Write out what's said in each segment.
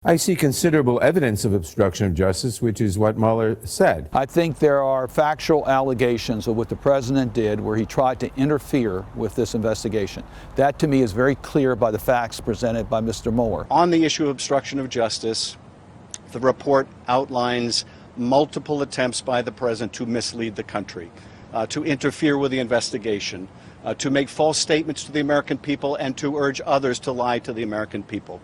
I see considerable evidence of obstruction of justice, which is what Mueller said. I think there are factual allegations of what the president did where he tried to interfere with this investigation. That, to me, is very clear by the facts presented by Mr. Mueller. On the issue of obstruction of justice, the report outlines multiple attempts by the president to mislead the country, to interfere with the investigation, to make false statements to the American people, and to urge others to lie to the American people,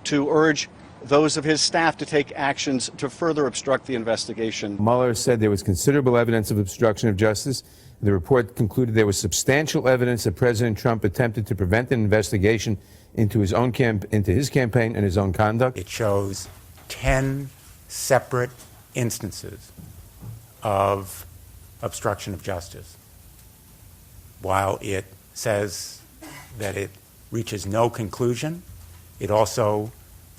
to urge those of his staff to take actions to further obstruct the investigation. Mueller said there was considerable evidence of obstruction of justice. The report concluded there was substantial evidence that President Trump attempted to prevent an investigation into his campaign and his own conduct. It shows 10 separate instances of obstruction of justice. While it says that it reaches no conclusion, it also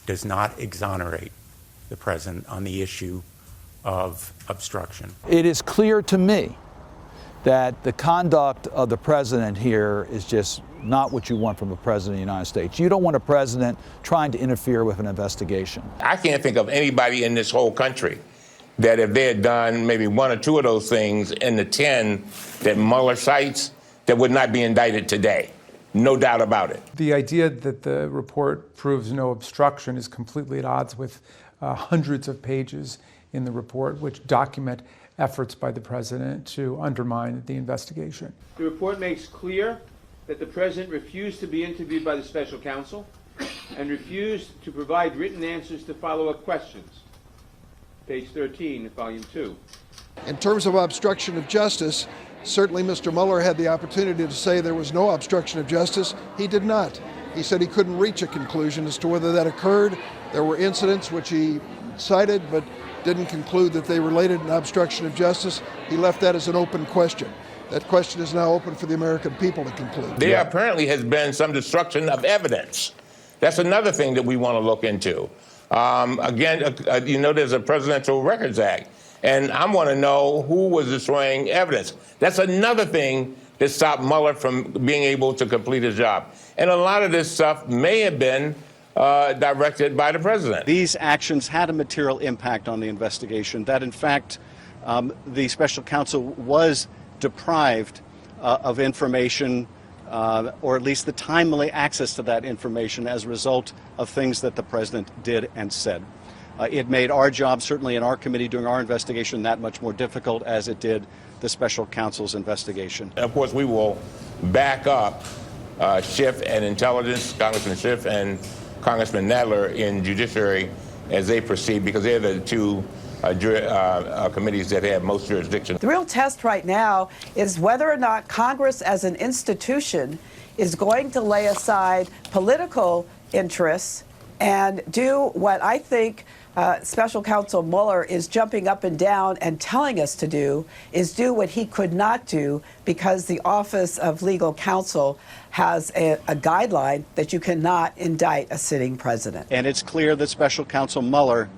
does not exonerate the president on the issue of obstruction. It is clear to me that the conduct of the president here is just not what you want from a president of the United States. You don't want a president trying to interfere with an investigation. I can't think of anybody in this whole country that if they had done maybe one or two of those things in the 10 that Mueller cites, that would not be indicted today. No doubt about it. The idea that the report proves no obstruction is completely at odds with hundreds of pages in the report which document efforts by the president to undermine the investigation. The report makes clear that the president refused to be interviewed by the special counsel and refused to provide written answers to follow-up questions. Page 13 of Volume 2. In terms of obstruction of justice, certainly Mr. Mueller had the opportunity to say there was no obstruction of justice. He did not. He said he couldn't reach a conclusion as to whether that occurred. There were incidents which he cited but didn't conclude that they related to obstruction of justice. He left that as an open question. That question is now open for the American people to conclude. There apparently has been some destruction of evidence. That's another thing that we want to look into. There's a Presidential Records Act. And I want to know who was destroying evidence. That's another thing that stopped Mueller from being able to complete his job. And a lot of this stuff may have been directed by the president. These actions had a material impact on the investigation, that in fact the special counsel was deprived of information, or at least the timely access to that information as a result of things that the president did and said. It made our job, certainly in our committee doing our investigation, that much more difficult as it did the special counsel's investigation. And of course, we will back up Schiff and Intelligence, Congressman Schiff and Congressman Nadler in Judiciary as they proceed, because they're the two committees that have most jurisdiction. The real test right now is whether or not Congress as an institution is going to lay aside political interests and do what I think Special Counsel Mueller is jumping up and down and telling us to do, is do what he could not do because the Office of Legal Counsel has a guideline that you cannot indict a sitting president. And it's clear that Special Counsel Mueller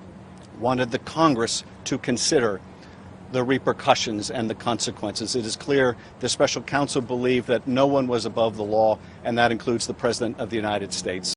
wanted the Congress to consider the repercussions and the consequences. It is clear the Special Counsel believed that no one was above the law, and that includes the President of the United States.